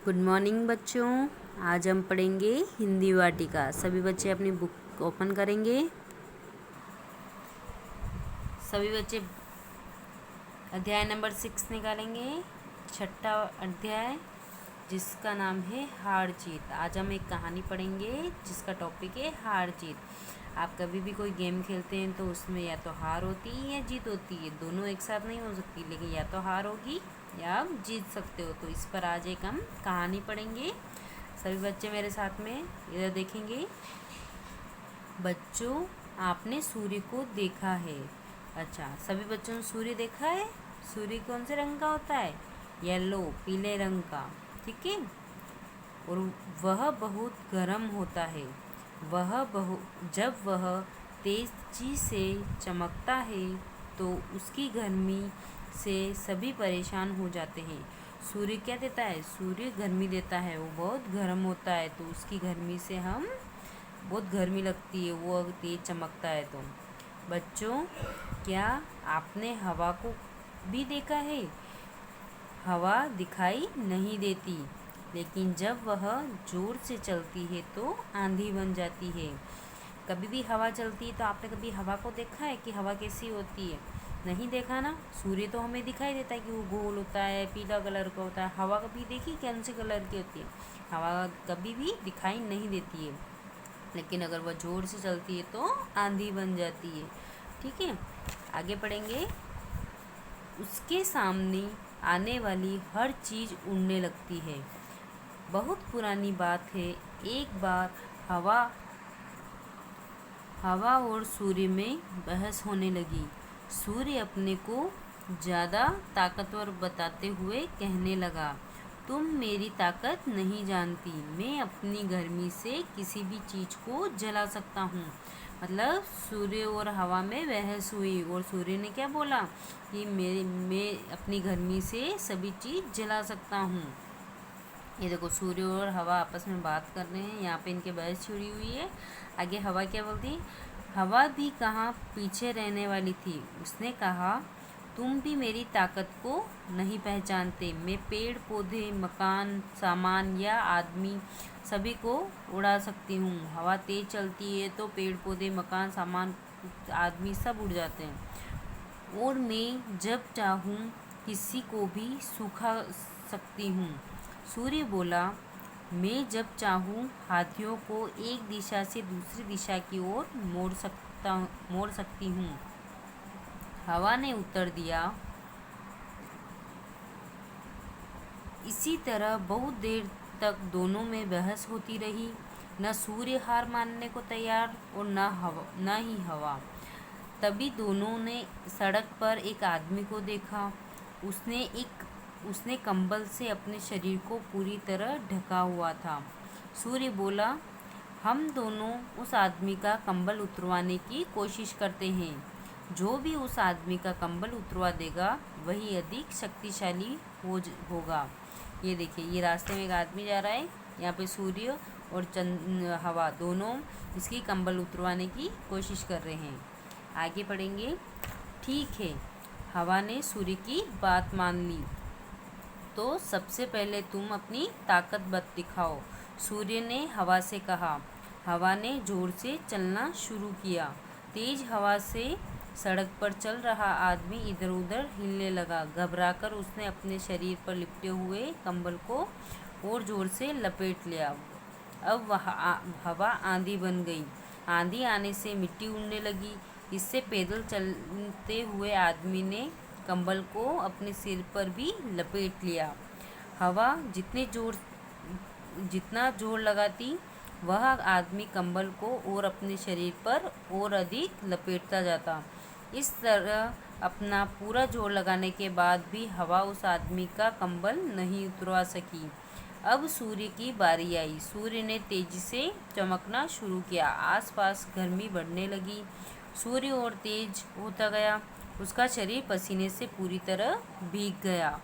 Good morning बच्चों। आज हम पढ़ेंगे हिंदी वाटिका। सभी बच्चे अपनी बुक ओपन करेंगे। सभी बच्चे अध्याय नंबर 6 निकालेंगे। छठा अध्याय जिसका नाम है हार जीत। आज हम एक कहानी पढ़ेंगे जिसका टॉपिक है हार जीत। आप कभी भी कोई गेम खेलते हैं तो उसमें या तो हार होती है या जीत होती है, दोनों एक साथ नहीं हो सकती, लेकिन या तो हार होगी या आप जीत सकते हो। तो इस पर आज एक हम कहानी पढ़ेंगे। सभी बच्चे मेरे साथ में इधर देखेंगे। बच्चों, आपने सूर्य को देखा है। अच्छा, सभी बच्चों ने सूर्य देखा है। सूर्य कौन से रंग का होता है? येलो, पीले रंग का। ठीक है। और वह बहुत गर्म होता है। जब वह तेजी से चमकता है तो उसकी गर्मी से सभी परेशान हो जाते हैं। सूर्य क्या देता है? सूर्य गर्मी देता है। वो बहुत गर्म होता है तो उसकी गर्मी से हम बहुत गर्मी लगती है, वो तेज चमकता है तो। बच्चों, क्या आपने हवा को भी देखा है? हवा दिखाई नहीं देती, लेकिन जब वह जोर से चलती है तो आंधी बन जाती है। कभी भी हवा चलती है तो आपने कभी हवा को देखा है कि हवा कैसी होती है? नहीं देखा ना। सूर्य तो हमें दिखाई देता है कि वो गोल होता है, पीला कलर का होता है। हवा कभी देखी कौन से कलर की होती है? हवा कभी भी दिखाई नहीं देती है, लेकिन अगर वह जोर से चलती है तो आंधी बन जाती है। ठीक है, आगे पढ़ेंगे। उसके सामने आने वाली हर चीज़ उड़ने लगती है। बहुत पुरानी बात है। एक बार हवा और सूर्य में बहस होने लगी। सूर्य अपने को ज़्यादा ताकतवर बताते हुए कहने लगा, तुम मेरी ताकत नहीं जानती। मैं अपनी गर्मी से किसी भी चीज़ को जला सकता हूँ। मतलब सूर्य और हवा में बहस हुई और सूर्य ने क्या बोला कि मैं अपनी गर्मी से सभी चीज़ जला सकता हूँ। ये देखो, सूर्य और हवा आपस में बात कर रहे हैं। यहाँ पे इनके बहस छिड़ी हुई है। आगे हवा क्या बोलती? हवा भी कहाँ पीछे रहने वाली थी। उसने कहा, तुम भी मेरी ताकत को नहीं पहचानते। मैं पेड़ पौधे, मकान, सामान या आदमी सभी को उड़ा सकती हूँ। हवा तेज चलती है तो पेड़ पौधे, मकान, सामान, आदमी सब उड़ जाते हैं। और मैं जब चाहूँ किसी को भी सुखा सकती हूँ। सूर्य बोला, मैं जब चाहूँ हाथियों को एक दिशा से दूसरी दिशा की ओर मोड़ सकती हूँ। हवा ने उत्तर दिया। इसी तरह बहुत देर तक दोनों में बहस होती रही। न सूर्य हार मानने को तैयार और न ही हवा। तभी दोनों ने सड़क पर एक आदमी को देखा। उसने कंबल से अपने शरीर को पूरी तरह ढका हुआ था। सूर्य बोला, हम दोनों उस आदमी का कंबल उतरवाने की कोशिश करते हैं। जो भी उस आदमी का कंबल उतरवा देगा वही अधिक शक्तिशाली होगा। ये देखिए, ये रास्ते में एक आदमी जा रहा है। यहाँ पे सूर्य और हवा दोनों इसकी कंबल उतरवाने की कोशिश कर रहे हैं। आगे पढ़ेंगे। ठीक है, हवा ने सूर्य की बात मान ली। तो सबसे पहले तुम अपनी ताकत दिखाओ, सूर्य ने हवा से कहा। हवा ने जोर से चलना शुरू किया। तेज हवा से सड़क पर चल रहा आदमी इधर उधर हिलने लगा। घबराकर उसने अपने शरीर पर लिपटे हुए कंबल को और जोर से लपेट लिया। अब हवा आंधी बन गई। आंधी आने से मिट्टी उड़ने लगी। इससे पैदल चलते हुए आदमी ने कंबल को अपने सिर पर भी लपेट लिया। हवा जितना जोर लगाती, वह आदमी कंबल को और अपने शरीर पर और अधिक लपेटता जाता। इस तरह अपना पूरा जोर लगाने के बाद भी हवा उस आदमी का कंबल नहीं उतरवा सकी। अब सूर्य की बारी आई। सूर्य ने तेजी से चमकना शुरू किया। आसपास गर्मी बढ़ने लगी। सूर्य और तेज होता गया। उसका शरीर पसीने से पूरी तरह भीग गया।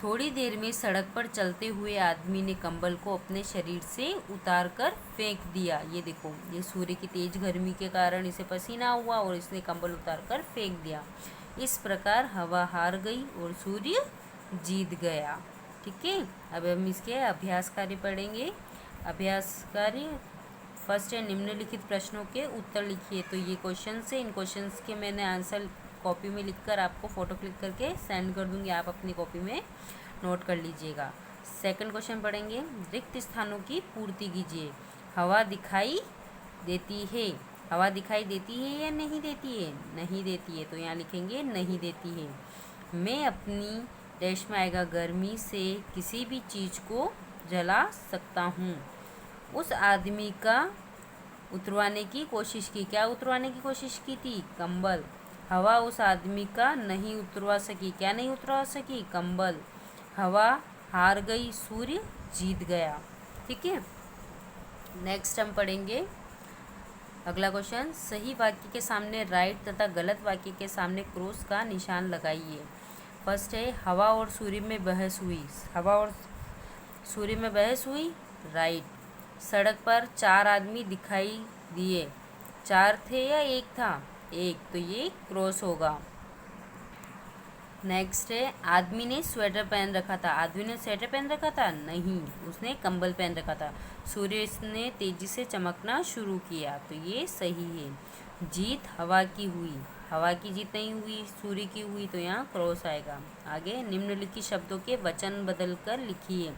थोड़ी देर में सड़क पर चलते हुए आदमी ने कंबल को अपने शरीर से उतारकर फेंक दिया। ये देखो, ये सूर्य की तेज गर्मी के कारण इसे पसीना हुआ और इसने कंबल उतारकर फेंक दिया। इस प्रकार हवा हार गई और सूर्य जीत गया। ठीक है, अब हम इसके अभ्यास कार्य पढ़ेंगे। अभ्यास कार्य फर्स्ट है, निम्नलिखित प्रश्नों के उत्तर लिखिए। तो ये क्वेश्चन है, इन क्वेश्चंस के मैंने आंसर कॉपी में लिखकर आपको फ़ोटो क्लिक करके सेंड कर दूंगी, आप अपनी कॉपी में नोट कर लीजिएगा। सेकंड क्वेश्चन पढ़ेंगे, रिक्त स्थानों की पूर्ति कीजिए। हवा दिखाई देती है, हवा दिखाई देती है या नहीं देती है? नहीं देती है, तो यहाँ लिखेंगे नहीं देती है। मैं अपनी डैश में आएगा, गर्मी से किसी भी चीज़ को जला सकता हूँ। उस आदमी का उतरवाने की कोशिश की, क्या उतरवाने की कोशिश की थी? कंबल। हवा उस आदमी का नहीं उतरवा सकी, क्या नहीं उतरवा सकी? कंबल। हवा हार गई, सूर्य जीत गया। ठीक है, नेक्स्ट हम पढ़ेंगे अगला क्वेश्चन, सही वाक्य के सामने राइट तथा गलत वाक्य के सामने क्रॉस का निशान लगाइए। फर्स्ट है, हवा और सूर्य में बहस हुई। हवा और सूर्य में बहस हुई, राइट। सड़क पर 4 आदमी दिखाई दिए, 4 थे या 1 था? 1, तो ये क्रॉस होगा। नेक्स्ट है, आदमी ने स्वेटर पहन रखा था। आदमी ने स्वेटर पहन रखा था? नहीं, उसने कंबल पहन रखा था। सूर्य ने तेजी से चमकना शुरू किया, तो ये सही है। जीत हवा की हुई, हवा की जीत नहीं हुई, सूर्य की हुई, तो यहाँ क्रॉस आएगा। आगे, निम्नलिखित शब्दों के वचन बदलकर लिखिए।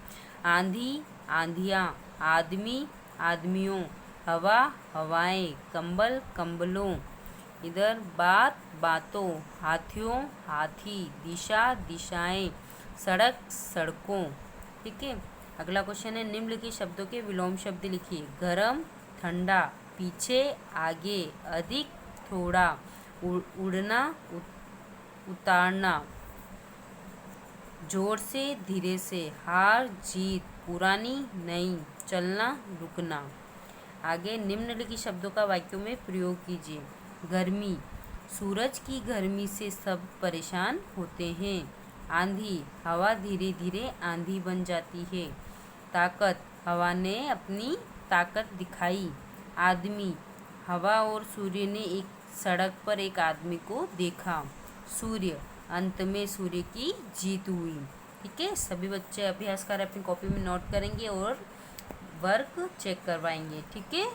आंधी आंधियाँ, आदमी आदमियों, हवा हवाएं, कंबल कंबलों। इधर बात बातों, हाथियों हाथी, दिशा दिशाएं, सड़क सड़कों। ठीक है, अगला क्वेश्चन है, निम्नलिखित शब्दों के विलोम शब्द लिखिए। गरम ठंडा, पीछे आगे, अधिक थोड़ा, उड़ना उतारना, जोर से धीरे से, हार जीत, पुरानी नई, चलना रुकना। आगे, निम्नलिखित शब्दों का वाक्यों में प्रयोग कीजिए। गर्मी, सूरज की गर्मी से सब परेशान होते हैं। आंधी, हवा धीरे धीरे आंधी बन जाती है। ताकत, हवा ने अपनी ताकत दिखाई। आदमी, हवा और सूर्य ने एक सड़क पर एक आदमी को देखा। सूर्य, अंत में सूर्य की जीत हुई। ठीक है, सभी बच्चे अभ्यास कर अपनी कॉपी में नोट करेंगे और वर्क चेक करवाएंगे। ठीक है।